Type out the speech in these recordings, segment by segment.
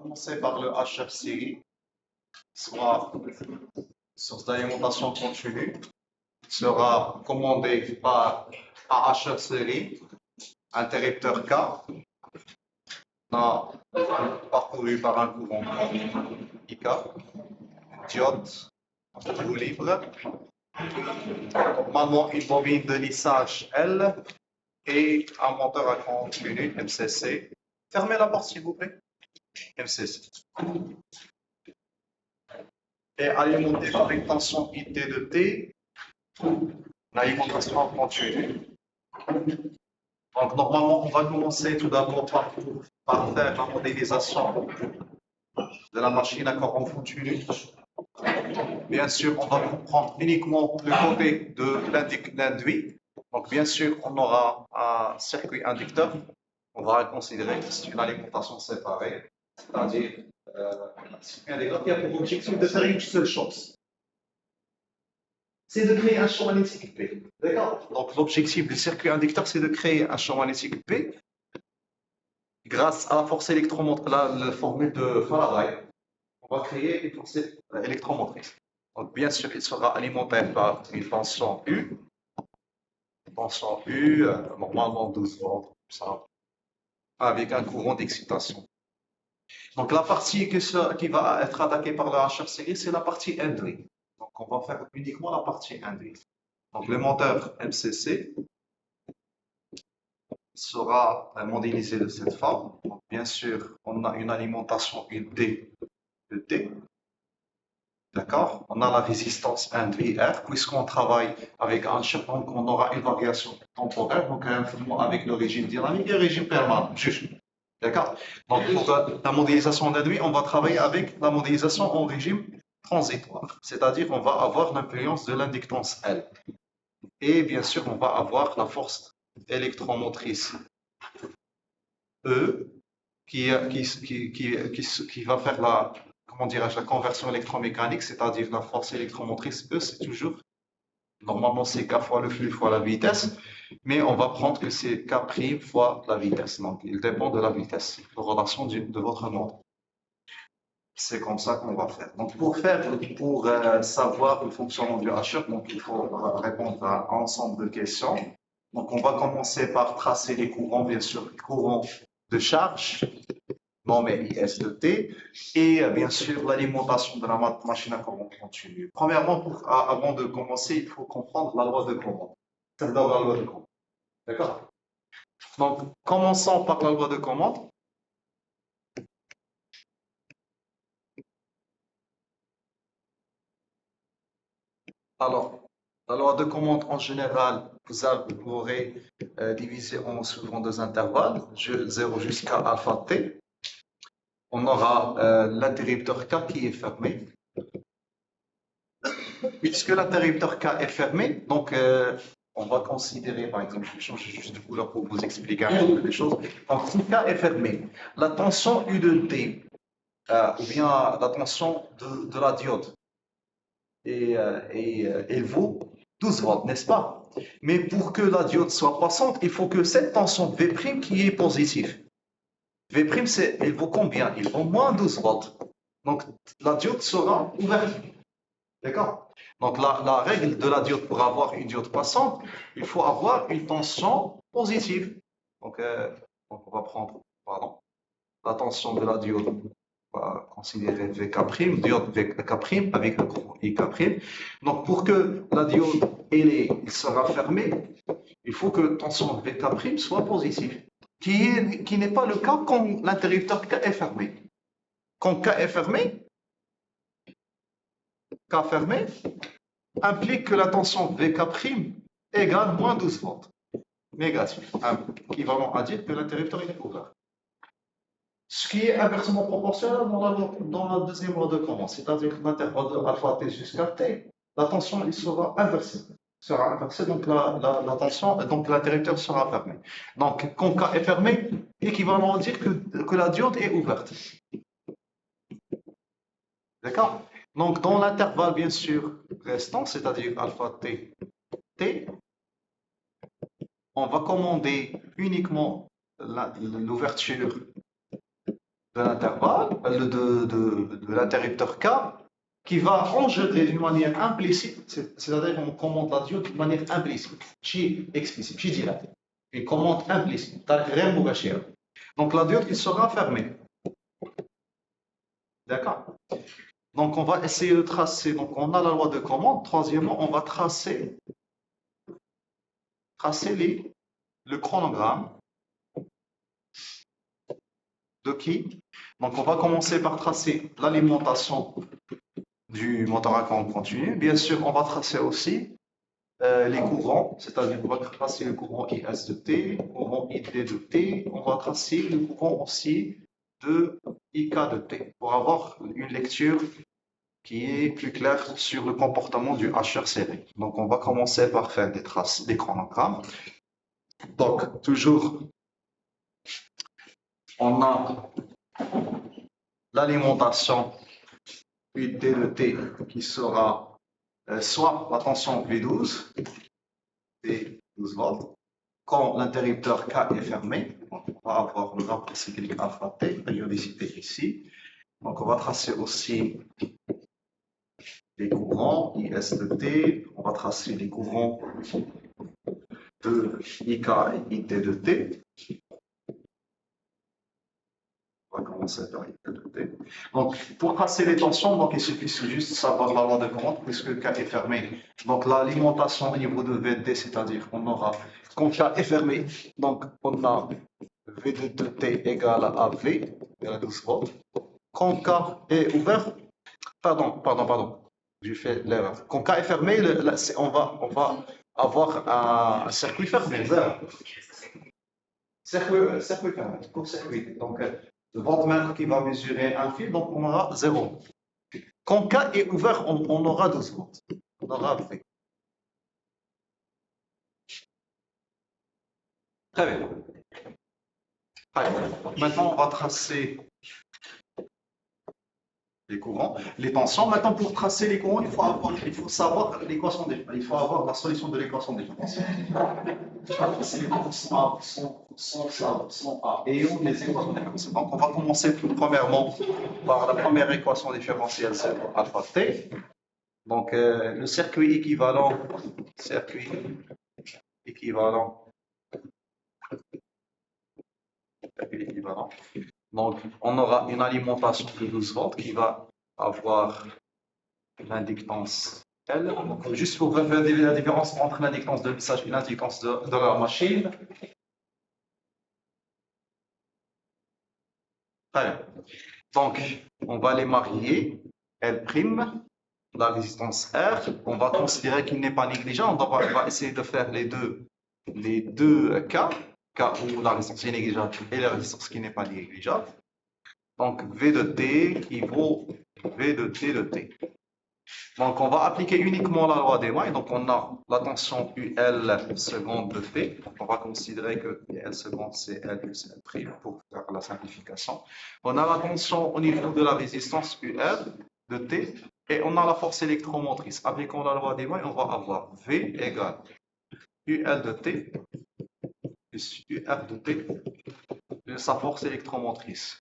commencer par le HR série, soit source d'alimentation continue, sera commandé par HR série, interrupteur K, parcouru par un courant IK, diode, roue libre, normalement une bobine de lissage L et un moteur à continu MCC. Fermez la porte s'il vous plaît. MCC. Et alimenté par une tension IT de T, l'alimentation continue. Donc normalement on va commencer tout d'abord par faire la modélisation de la machine à courant continu. Bien sûr, on va prendre uniquement le côté de l'induit. Donc bien sûr, on aura un circuit inducteur. On va considérer que c'est une alimentation séparée, c'est-à-dire un circuit inducteur qui a pour objectif de faire une seule chose. C'est de créer un champ magnétique P. D'accord? Donc l'objectif du circuit inducteur, c'est de créer un champ magnétique P grâce à la force électromotrice, la formule de Faraday. On va créer une force électromotrice. Donc bien sûr, il sera alimenté par une tension U. Tension U, normalement 12 volts, ça, avec un courant d'excitation. Donc la partie qui va être attaquée par le HR série, c'est la partie induit. Donc on va faire uniquement la partie induite. Donc le moteur MCC sera modélisé de cette forme. Donc, bien sûr, on a une alimentation UD de T. D'accord? On a la résistance induite R, puisqu'on travaille avec un chip, donc on aura une variation temporaire, donc avec le régime dynamique et le régime permanent. D'accord? Donc pour la modélisation d'induit, on va travailler avec la modélisation en régime transitoire, c'est-à-dire on va avoir l'influence de l'inductance L. Et bien sûr, on va avoir la force électromotrice E qui va faire la, comment dirais-je, la conversion électromécanique, c'est-à-dire la force électromotrice E, c'est toujours, normalement c'est K fois le flux fois la vitesse, mais on va prendre que c'est K' fois la vitesse. Donc il dépend de la vitesse, de relation de votre monde. C'est comme ça qu'on va faire. Donc pour savoir le fonctionnement du HR, donc il faut répondre à un ensemble de questions. Donc on va commencer par tracer les courants, bien sûr, les courants de charge, nommés IS de T, et bien sûr l'alimentation de la machine à courant continu. Premièrement, avant de commencer, il faut comprendre la loi de commande. C'est la loi de commande. D'accord? Donc commençons par la loi de commande. Alors, la loi de commande en général, vous aurez divisé en deux intervalles, 0 jusqu'à alpha t. On aura l'interrupteur K qui est fermé. Puisque l'interrupteur K est fermé, donc on va considérer, par exemple, je vais changer juste de couleur pour vous expliquer un peu les choses. Donc, si K est fermé, la tension U de T, ou bien la tension de la diode, elle vaut 12 volts, n'est-ce pas? Mais pour que la diode soit passante, il faut que cette tension V' qui est positive. V', elle vaut combien? Il vaut moins 12 volts. Donc, la diode sera ouverte. D'accord? Donc, la règle de la diode pour avoir une diode passante, il faut avoir une tension positive. Donc on va prendre, pardon, la tension de la diode. On va considérer Vk', diode Vk' avec le courant Ik'. Donc, pour que la diode elle sera fermée, il faut que tension Vk' soit positive, qui n'est pas le cas quand l'interrupteur K est fermé. Quand K est fermé, K fermé implique que la tension Vk' égale moins 12 volts. Négatif, équivalent à dire que l'interrupteur est ouvert. Ce qui est inversement proportionnel dans la deuxième loi de commande, c'est-à-dire que l'intervalle de alpha t jusqu'à t, la tension il sera inversée. Donc la tension, donc l'interrupteur sera fermé. Donc quand K est fermé, équivalent à dire que la diode est ouverte. D'accord? Donc dans l'intervalle bien sûr restant, c'est-à-dire alpha t, t, on va commander uniquement l'ouverture de l'intervalle, de l'interrupteur K, qui va engendrer d'une manière implicite, c'est-à-dire qu'on commande la diode d'une manière implicite, chi explicite, chi direct, une commande implicite, donc la diode qui sera fermée. D'accord? Donc on va essayer de tracer, donc on a la loi de commande, troisièmement, on va tracer le chronogramme de qui? Donc on va commencer par tracer l'alimentation du moteur à courant continu. Bien sûr, on va tracer aussi les courants, c'est-à-dire on va tracer le courant IS de T, le courant ID de T, on va tracer le courant aussi de IK de T pour avoir une lecture qui est plus claire sur le comportement du HR série. Donc on va commencer par faire des traces, des chronogrammes. Donc toujours, on a l'alimentation UT de T qui sera soit la tension V12, V12 volts, quand l'interrupteur K est fermé. Donc on va avoir le rapport cyclique alpha T, périodicité ici. Donc on va tracer aussi les courants IS de T, on va tracer les courants de IK et IT de T. On va commencer par IT de T. Donc, pour tracer les tensions, donc, il suffit juste de savoir la loi de commande puisque K est fermé. Donc, l'alimentation au niveau de VD, c'est-à-dire qu'on aura, quand K est fermé, donc on a V de T égale à V, à 12 volts. Quand K est ouvert, pardon, j'ai fait l'erreur. Quand K est fermé, on va avoir un circuit fermé, circuit fermé, court-circuit. Donc, le voltmètre qui va mesurer un fil, donc on aura 0. Quand K est ouvert, on aura 12 volts. On aura V. Très bien. Maintenant, on va tracer les courants, les tensions. Maintenant, pour tracer les courants, il faut savoir l'équation il faut avoir la solution de l'équation différentielle. C'est les courants sont A et on les équations différentielles. Donc, on va commencer premièrement par la première équation différentielle, c'est alpha t. Donc, le circuit équivalent, donc, on aura une alimentation de 12 volts qui va avoir l'inductance L. Donc, juste pour faire la différence entre l'inductance de message et l'inductance de la machine. Très bien. Donc, on va les marier. L', la résistance R. On va considérer qu'il n'est pas négligeable. On va essayer de faire les deux cas. Cas où la résistance est négligeable et la résistance qui n'est pas négligeable. Donc, V de T qui vaut V de T de T. Donc, on va appliquer uniquement la loi des mailles. Donc, on a la tension UL seconde de T. Donc, on va considérer que L seconde, c'est L plus L prime pour faire la simplification. On a la tension au niveau de la résistance UR de T. Et on a la force électromotrice. Appliquons la loi des mailles, on va avoir V égale UL de T plus UR de T plus sa force électromotrice.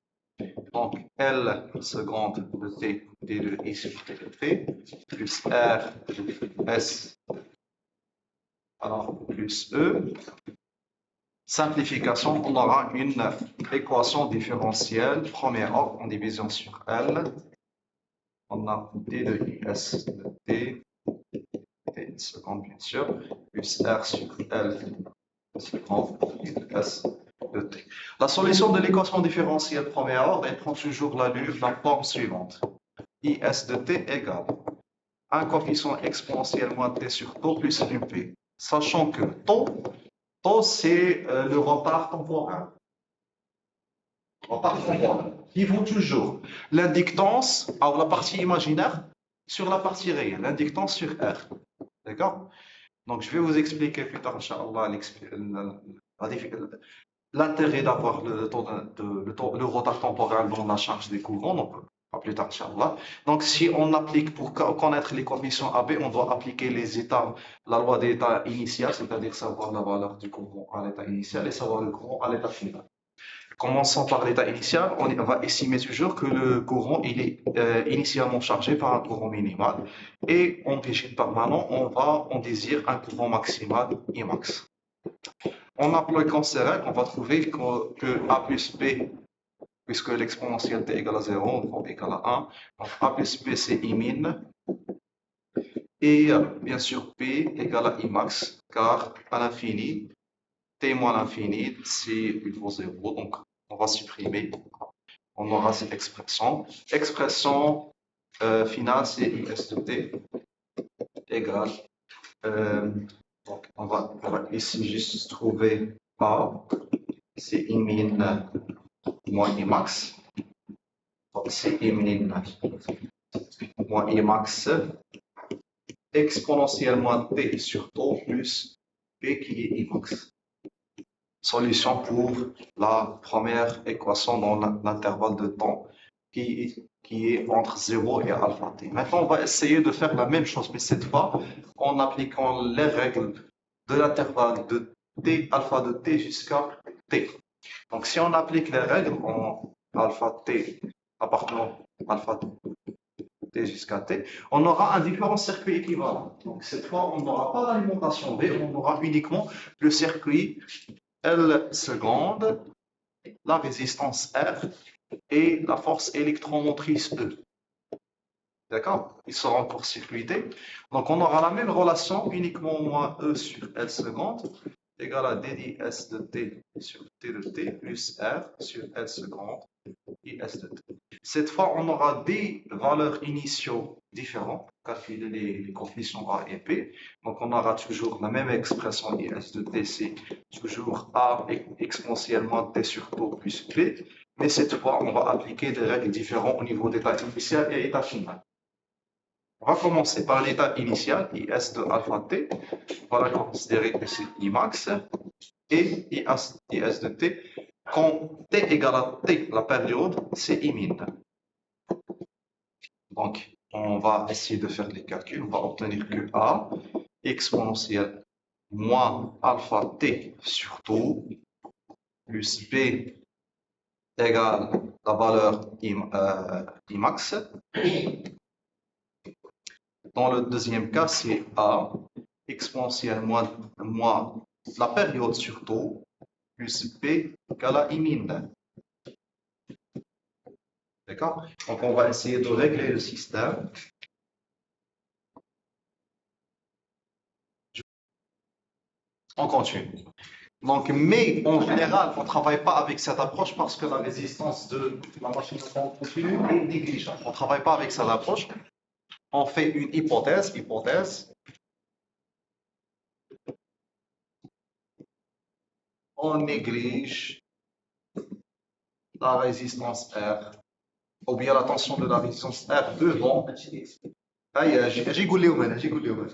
Donc, L seconde de T, D de I sur T de T, plus R S, alors plus E. Simplification, on aura une équation différentielle, premier ordre en division sur L. On a D de I S de T, T seconde bien sûr, plus R sur L seconde de S. La solution de l'équation différentielle premier ordre, elle prend toujours la forme suivante. IS de t égale un coefficient exponentiel moins t sur tau plus l'UP. Sachant que tau c'est le retard temporel. Qui vaut toujours l'inductance, alors la partie imaginaire sur la partie réelle, l'inductance sur R. D'accord? Donc je vais vous expliquer plus tard, Inch'Allah, l'intérêt d'avoir le retard temporel dans la charge des courants, donc pas plus tard, Inch'Allah. Donc, si on applique, pour connaître les coefficients AB, on doit appliquer les états, la loi des états initiaux, c'est-à-dire savoir la valeur du courant à l'état initial et savoir le courant à l'état final. Commençons par l'état initial. On va estimer toujours que le courant il est initialement chargé par un courant minimal. Et en régime permanent, on désire un courant maximal Imax. En appliquant ces règles, on va trouver que A plus B, puisque l'exponentielle t égale à 0, donc égale à 1, donc A plus B c'est Imin. Et bien sûr, P égale à Imax, car à l'infini, T moins l'infini, c'est plutôt 0. Donc, on va supprimer. On aura cette expression. Expression finale, c'est US de T égale. Donc, on va ici juste trouver A, c'est Imin moins Imax. Donc, c'est Imin moins Imax exponentiellement T sur T plus P qui est Imax. Solution pour la première équation dans l'intervalle de temps qui est entre 0 et alpha t. Maintenant, on va essayer de faire la même chose, mais cette fois en appliquant les règles de l'intervalle de t, alpha de t jusqu'à t. Donc, si on applique les règles en alpha t appartenant alpha t jusqu'à t, on aura un différent circuit équivalent. Donc, cette fois, on n'aura pas l'alimentation B, on aura uniquement le circuit L seconde, la résistance R et la force électromotrice E. D'accord? Ils seront court-circuités. Donc, on aura la même relation, uniquement moins E sur L seconde égale à dS de T sur T de T plus R sur L seconde IS de T. Cette fois, on aura des valeurs initiaux différentes, calculer les coefficients A et P. Donc, on aura toujours la même expression IS de T, c'est toujours A exponentiellement T sur T plus P. Mais cette fois, on va appliquer des règles différentes au niveau d'état initial et état final. On va commencer par l'état initial, IS de alpha T. On va la considérer que c'est Imax et IS de T. Quand T égale à T, la période, c'est Imin. Donc, on va essayer de faire les calculs. On va obtenir que A exponentielle moins alpha T sur T plus B égale la valeur Imax. Dans le deuxième cas, c'est A exponentielle moins la période sur T plus B égale à Imin. D'accord? Donc, on va essayer de régler le système. On continue. Donc, mais en général, on ne travaille pas avec cette approche parce que la résistance de la machine en continu est négligeable. On ne travaille pas avec cette approche. On fait une hypothèse. On néglige la résistance R ou bien la tension de la résistance R devant. j'ai goulé au j'ai goulé au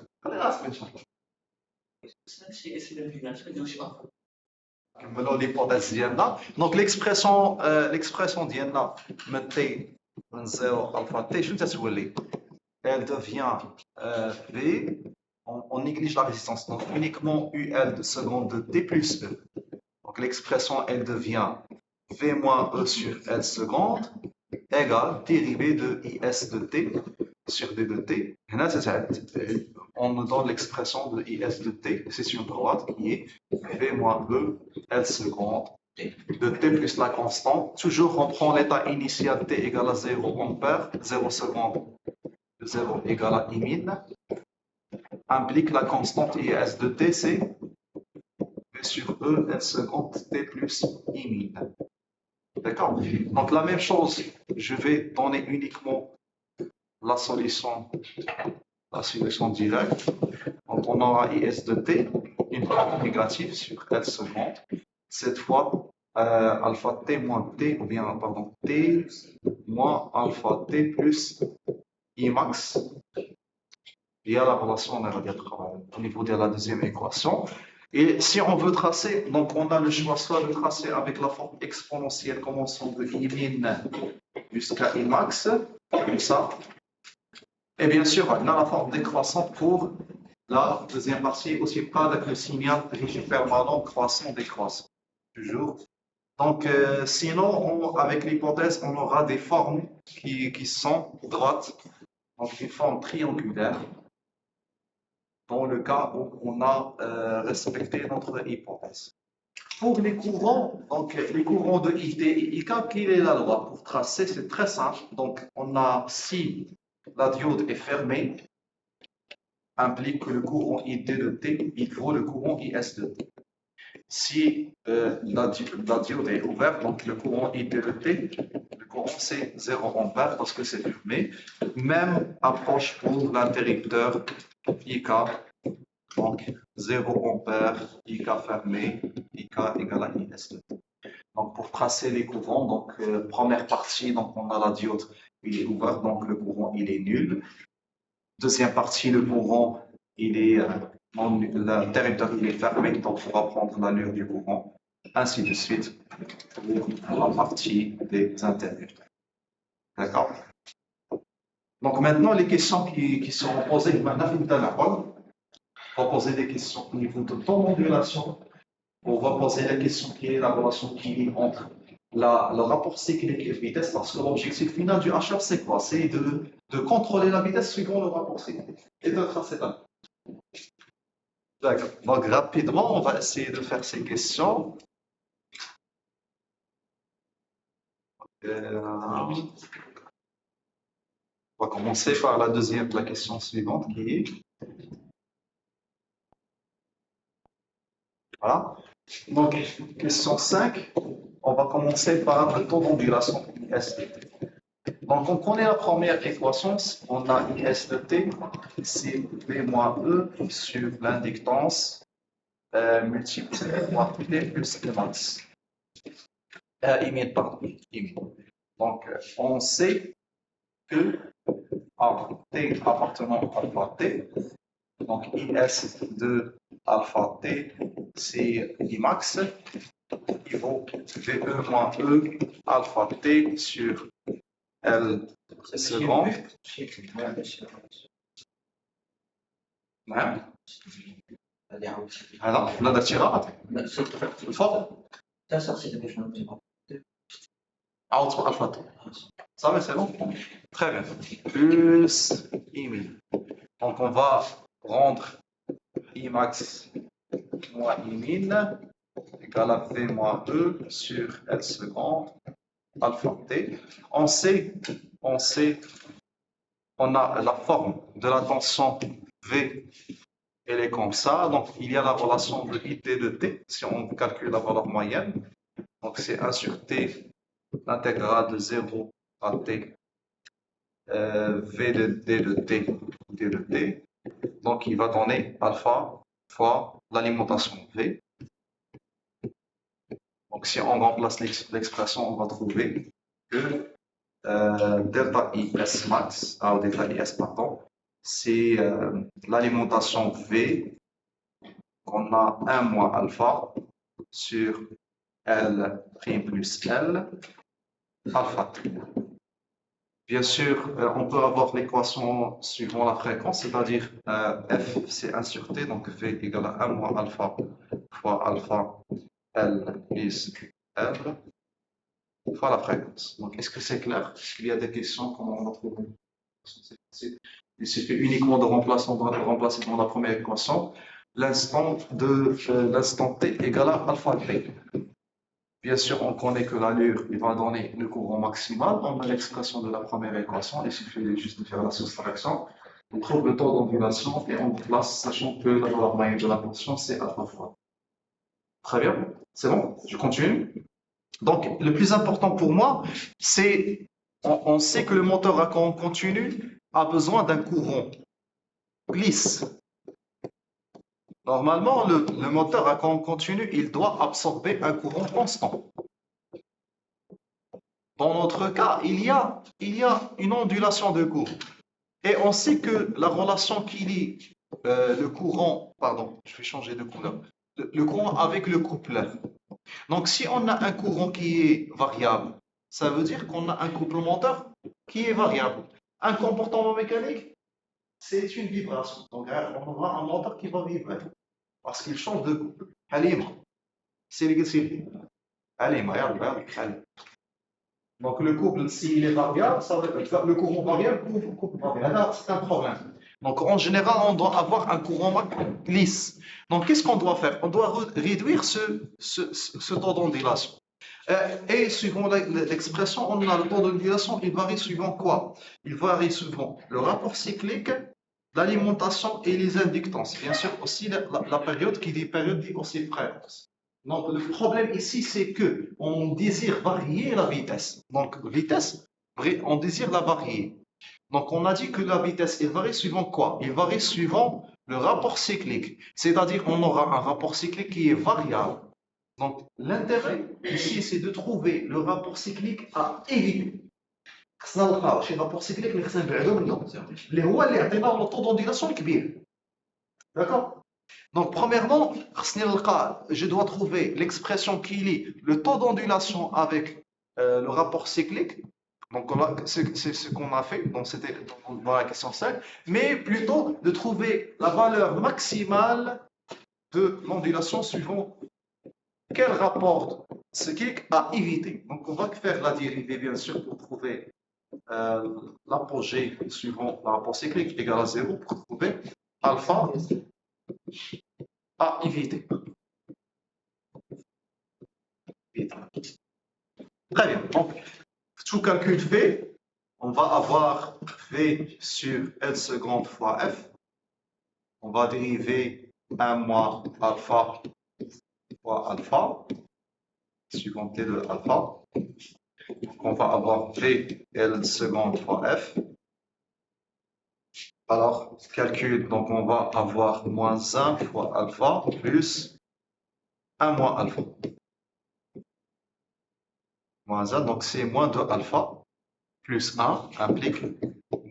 l'hypothèse ديالنا. Donc l'expression ديالنا من t من 0 alpha t شنو تتولي؟ Elle devient V, on néglige la résistance, donc uniquement UL de seconde de T plus E. Donc l'expression elle devient V moins E sur L seconde égale dérivée de IS de T sur D de T. On nous donne l'expression de IS de T, c'est sur droite, qui est V moins E L seconde de T plus la constante. Toujours on prend l'état initial T égale à 0, on perd 0 seconde de 0 égale à Imin. Implique la constante IS de T, c'est V sur E L seconde T plus Imin. D'accord? Donc la même chose, je vais donner uniquement la solution directe. Donc on aura IS de T, une part négative sur L seconde. Cette fois, alpha T moins T, ou bien, pardon, T moins alpha T plus Imax. Il y a la relation au niveau de la deuxième équation. Et si on veut tracer, donc on a le choix soit de tracer avec la forme exponentielle commençant de Imin jusqu'à Imax, comme ça. Et bien sûr, on a la forme décroissante pour la deuxième partie, aussi pas avec le signal régime permanent croissant-décroissant. Toujours Donc, sinon, avec l'hypothèse, on aura des formes qui sont droites, donc une forme triangulaire, dans le cas où on a respecté notre hypothèse. Pour les courants, donc les courants de IT et IK, quelle est la loi pour tracer? C'est très simple. Donc, on a si la diode est fermée, implique que le courant IT de T, il vaut le courant IS de T. Si la diode est ouverte, donc le courant IT de T, le courant c'est 0 ampère parce que c'est fermé. Même approche pour l'interrupteur IK, donc 0 ampère, IK fermé, IK égale à IS de T. Donc pour tracer les courants, donc première partie, donc on a la diode, il est ouvert, donc le courant il est nul. Deuxième partie, le courant il est l'interrupteur il est fermé, donc on va prendre l'allure du courant, ainsi de suite pour la partie des interrupteurs. D'accord? Donc maintenant les questions qui seront posées, maintenant on va poser des questions au niveau de ton modulation. On va poser la question qui est la relation qui est entre le rapport cyclique et vitesse, parce que l'objectif final du HR, c'est quoi? C'est de contrôler la vitesse suivant le rapport cyclique et de tracer la. D'accord. Donc rapidement, on va essayer de faire ces questions. On va commencer par la question suivante qui est. Voilà. Donc, question 5, on va commencer par le taux d'ondulation IS. Donc, on connaît la première équation, on a IS de T, c'est V moins E sur l'inductance multiplié par T plus Emax. Pardon, IMID. Donc, on sait que T appartenant à alpha T, donc IS de alpha T, c'est Imax, il vaut VE moins E alpha T sur L seconde. نعم هذا لا درتي غلط الفوق عاود الفا تي صافي سي بون très bien plus IMI donc on va rendre Imax moins Imin égale à V moins E sur L seconde alpha T on a la forme de la tension V, elle est comme ça. Donc, il y a la relation de IT de T, si on calcule la valeur moyenne. Donc, c'est 1 sur T, l'intégrale de 0 à T, V de D de T, D de T. Donc, il va donner alpha fois l'alimentation V. Donc, si on remplace l'expression, on va trouver que delta IS max, delta IS, pardon, c'est l'alimentation V qu'on a 1 moins alpha sur L prime plus L alpha. Bien sûr, on peut avoir l'équation suivant la fréquence, c'est-à-dire F c'est 1 sur T, donc V égale à 1 moins alpha fois alpha L plus L fois la fréquence. Donc, est-ce que c'est clair? Est-ce qu'il y a des questions? Comment on va trouver? Il suffit uniquement de remplacer dans la première équation l'instant T égale à alpha T. Bien sûr, on connaît que l'allure il va donner le courant maximal. On a l'expression de la première équation. Il suffit juste de faire la soustraction. On trouve le taux d'ondulation et on place, sachant que la valeur moyenne de la tension, c'est alpha fois. Très bien, c'est bon, je continue. Donc, le plus important pour moi, c'est on sait que le moteur à courant continu a besoin d'un courant lisse. Normalement, le moteur à courant continu, il doit absorber un courant constant. Dans notre cas, il y a une ondulation de courant. Et on sait que la relation qui lie le courant, pardon, je vais changer de couleur, le courant avec le coupleur. Donc, si on a un courant qui est variable, ça veut dire qu'on a un complémentaire qui est variable. Un comportement mécanique, c'est une vibration. Donc, on aura un moteur qui va vibrer parce qu'il change de couple. Halima, c'est l'exercice. Allez, Maya, allez. Donc le couple, s'il est variable, ça veut dire le courant variable, couple variable. Là, c'est un problème. Donc en général, on doit avoir un courant lisse. Donc qu'est-ce qu'on doit faire? On doit réduire ce taux d'ondulation. Et suivant l'expression, on a le taux d'ondulation, il varie suivant quoi? Il varie suivant le rapport cyclique, l'alimentation et les inductances. Bien sûr aussi la période qui dit période dit aussi fréquence. Donc le problème ici, c'est que on désire varier la vitesse. Donc vitesse, on désire la varier. Donc on a dit que la vitesse, elle varie suivant quoi? Il varie suivant le rapport cyclique. C'est-à-dire on aura un rapport cyclique qui est variable. Donc l'intérêt ici, c'est de trouver le rapport cyclique à éviter. خصنا نلقاو شي رابور سيكليك اللي خصنا نبعدو منه اللي هو اللي يعطينا لو طو دونديلاسيون كبير. D'accord? Donc, premièrement, je dois trouver l'expression qui lie le taux d'ondulation avec le rapport cyclique. Donc, c'est ce qu'on a fait. Donc, c'était dans la question 5. Mais plutôt de trouver la valeur maximale de l'ondulation suivant quel rapport cyclique à éviter. Donc, on va faire la dérivée, bien sûr, pour trouver l'apogée suivant le rapport cyclique égal à 0 pour trouver alpha à éviter. Très bien. Donc, tout calcul fait, on va avoir V sur L seconde fois F. On va dériver 1 moins alpha fois alpha, suivant T de alpha. Donc, on va avoir V L seconde fois F. Alors, calcul, donc on va avoir moins 1 fois alpha plus 1 moins alpha. Moins 1, donc c'est moins 2 alpha plus 1 implique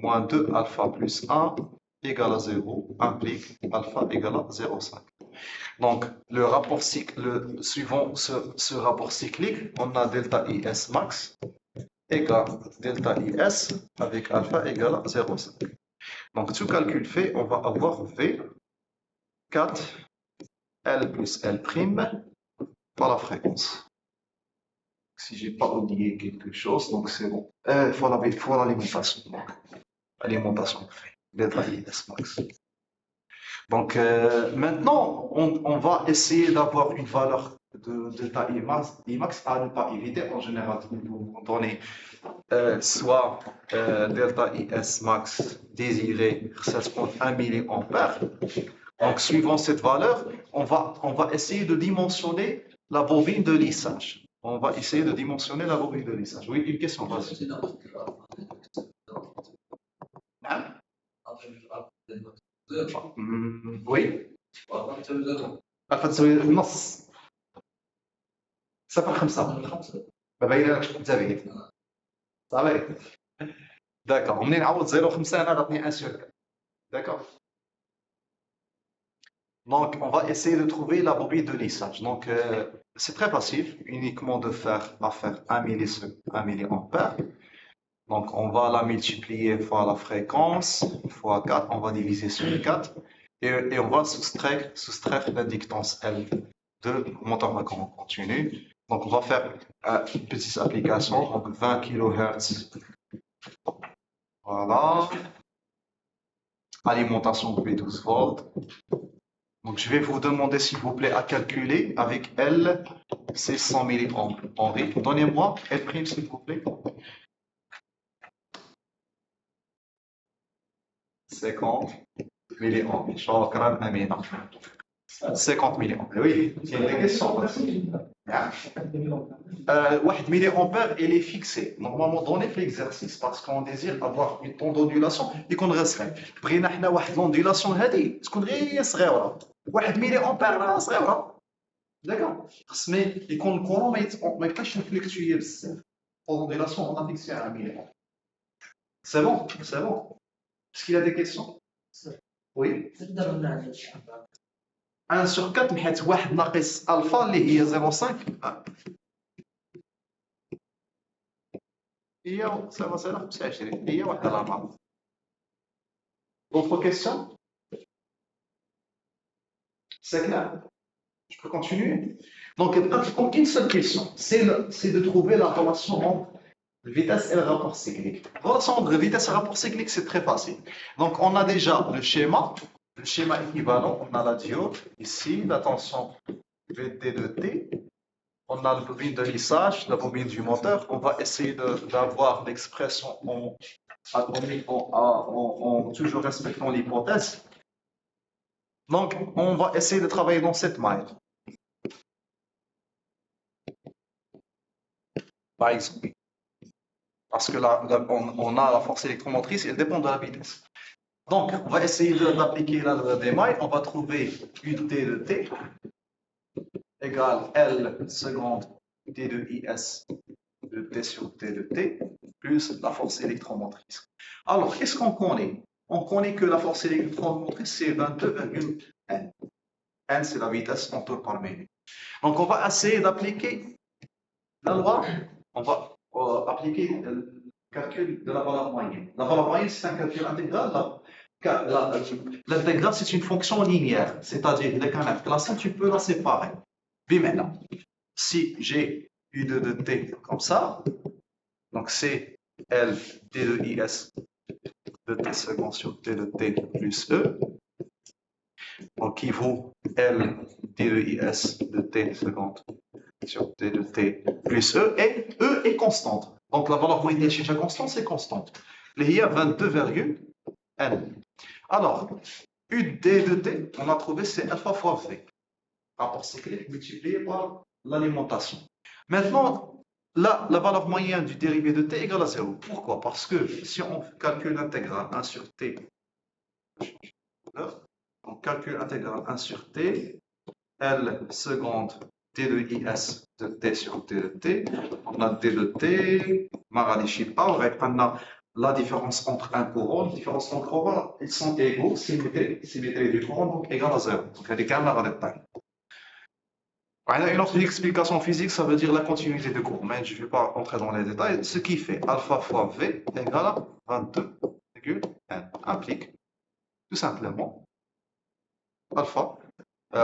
moins 2 alpha plus 1 égale à 0 implique alpha égale à 0,5. Donc, le rapport cycle, suivant ce rapport cyclique, on a delta IS max égale delta IS avec alpha égale à 0,5. Donc, tout calcul fait, on va avoir V 4 L plus L prime par la fréquence. Si j'ai pas oublié quelque chose, donc c'est bon. Il faut l'alimentation. Alimentation, delta IS max. Donc maintenant, on va essayer d'avoir une valeur de delta Imax à ne pas éviter. En général, vous donnez soit delta IS max désiré 16,1 milliampères. Donc suivant cette valeur, on va essayer de dimensionner la bobine de lissage. On va essayer de dimensionner la bobine de lissage. Oui, une question, vas-y. Oui. الفا تساوي النص 0.5 ما باينه لكش انت بعيد صافي. D'accord, منين نعوض 0.5 انا عطني 1 sur 4. D'accord. Donc on va essayer de trouver la bobine de lissage. Donc c'est très facile, uniquement de faire 1 milliampère. Donc on va la multiplier fois la fréquence fois 4, on va diviser sur 4 et on va soustraire l'inductance L de moteur à courant continu. Donc on va faire une petite application, donc 20 kHz. Voilà. Alimentation de 12 volts. Donc je vais vous demander s'il vous plaît à calculer avec L, c'est 100 mA. Donnez-moi L' s'il vous plaît. 50 ملي شكرا امينه 50 ملي امبير. Oui, c'est une question. 1 ملي امبير il est fixé normalement donné في l'exercice parce qu'on désire avoir une temps d'ondulation يكون غير صغير. بغينا حنا واحد لوندولاسيون هذه تكون غير صغيره 1 ملي امبير راه صغيره. داكور خصنا يكون الكورون ما يبقاش نفلكتوي بزاف. Ondulation on a fixé à 1 ملي امبير. C'est bon, c'est bon. Est-ce qu'il y a des questions? Oui. 1 sur 4 نحيت واحد ناقص الفا اللي هي 0.5 هي 0.25 هي واحد الارقام. D'autres questions? C'est clair. Je peux continuer? Donc, comme une seule question, c'est de trouver la relation entre vitesse et le rapport cyclique. La relation entre vitesse et le rapport cyclique, c'est très facile. Donc, on a déjà le schéma équivalent. On a la diode ici, la tension VT de T. On a la bobine de lissage, la bobine du moteur. On va essayer d'avoir l'expression en toujours respectant l'hypothèse. Donc, on va essayer de travailler dans cette manière. Par exemple, parce que là, on a la force électromotrice, elle dépend de la vitesse. Donc, on va essayer d'appliquer la loi des mailles. On va trouver UT de T égale L seconde T de IS de T sur T de T plus la force électromotrice. Alors, qu'est-ce qu'on connaît? On connaît que la force électromotrice, c'est 22,N. N, c'est la vitesse en tours par minute. Donc, on va essayer d'appliquer la loi. On va appliquer le calcul de la valeur moyenne. La valeur moyenne, c'est un calcul intégral. L'intégrale, c'est une fonction linéaire, c'est-à-dire dès qu'un est classé, tu peux la séparer. Puis maintenant, si j'ai U2 de T comme ça, donc c'est L T de IS de T second sur T de T plus E, donc qui vaut L T de IS de T seconde sur T de T plus E, et E est constante. Donc la valeur moyenne chez la constante, c'est constante. Il y a 22,N. Alors, UD de T, on a trouvé c'est alpha fois V. Rapport cyclique multiplié par l'alimentation. Maintenant, là, la valeur moyenne du dérivé de T égale à 0. Pourquoi? Parce que si on calcule l'intégrale 1 sur T, on calcule l'intégrale 1 sur T, L seconde T de IS de T sur T de T, on a T de T, on a la différence entre un courant, la différence entre courants, ils sont égaux, symétrie du courant, donc égale à 0. Donc, il y a des caméras de taille. Une autre explication physique, ça veut dire la continuité de courant, mais je ne vais pas entrer dans les détails. Ce qui fait alpha fois V égale à 22,N. Implique tout simplement alpha,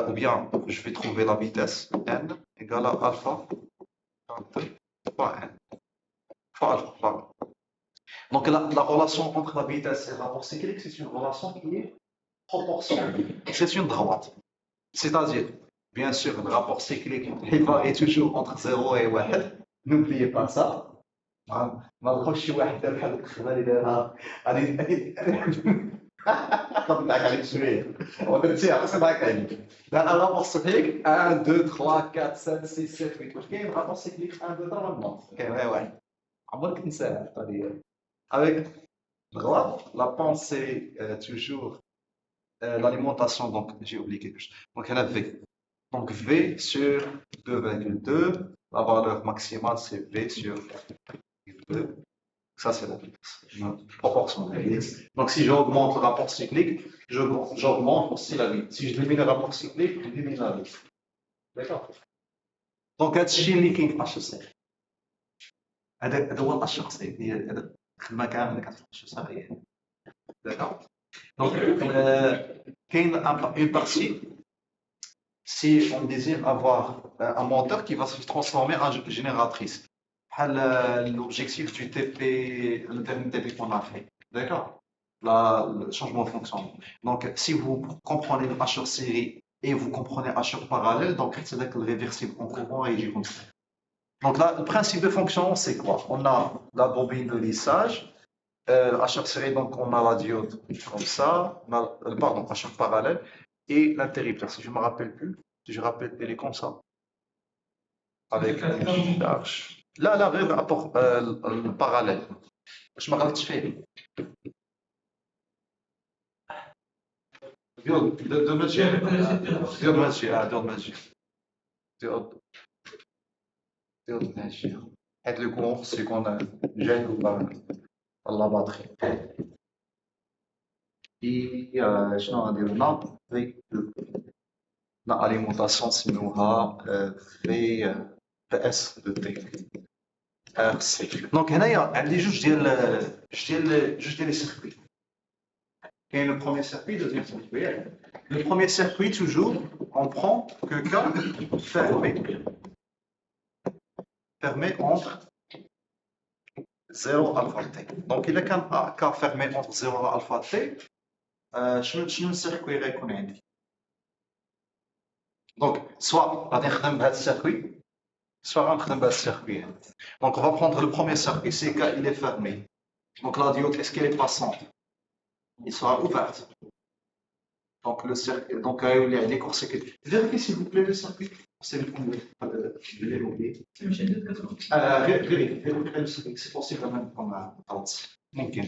ou bien je vais trouver la vitesse N égale à alpha 22 fois N. Fois alpha, pardon. Donc la relation entre la vitesse et le rapport cyclique, c'est une relation qui est proportionnelle. C'est une droite. C'est-à-dire, bien sûr, le rapport cyclique, il varie toujours entre 0 et 1. N'oubliez pas ça. ما نخش واحد بحال الخبالي دايرها غادي نضحك عليك شويه ودرتيها خاصك تضحك عليك لان الرابور cyclique 1 2 3 4 5 6 7 8 واش كاين رابور cyclique 1 2 3 non كاين غير واحد عمرك تنساها القضيه avec droite la pensée toujours l'alimentation, donc j'ai oublié quelque chose. Donc il y a V. Donc V sur 2,2, la valeur maximale c'est V sur 2. Ça c'est la vitesse. Proportion. Donc si j'augmente le rapport cyclique, j'augmente aussi la vitesse. Si je diminue le rapport cyclique, je diminue la vitesse. D'accord? Donc هادشي اللي كاين في HEC. هذا هو الاشخاص هذا الخدمه كامله اللي كتعطي HEC. D'accord? Donc, une partie, si on désire avoir un moteur qui va se transformer en génératrice, l'objectif du TP, le dernier TP qu'on a fait, d'accord? Le changement de fonction. Donc, si vous comprenez le H série et vous comprenez H parallèle, donc c'est le réversible en courant et du comme ça. Donc là, le principe de fonction, c'est quoi? On a la bobine de lissage. HR série, donc on a la diode comme ça, on a, pardon, HR parallèle, et l'interrupteur. Si je ne me rappelle plus, si je rappelle, elle est comme ça. Avec une charge. Là, rapport le parallèle. Je me rappelle fait. De mesure. De mesure. Et le courant, c'est qu'on a gêne ou pas. La batterie. Et شنو غنديرو هنا في الاليمونطاسيون نسميوها في اس دو تي ار سي. دونك هنايا عندي جوج ديال لي سيركوي. Et le premier circuit, deuxième circuit. Le premier circuit, toujours, on prend que K fermé entre 0 alpha t. Donc, il y a K fermé entre 0 et alpha t. شنو السيركوي غيكون عندي؟ Donc, soit غادي نخدم بهذا السيركوي soit غنخدم بهذا السيركوي. Donc, on va prendre le premier circuit, c'est K, il est fermé. Donc, la diode, est-ce qu'elle est passante? Il sera ouverte. Donc, le circuit, donc, les courts-circuits. Vérifiez s'il vous plaît le circuit. C'est le premier. Je l'ai oublié. Vérifiez le circuit. C'est possible même qu'on a. ممكن.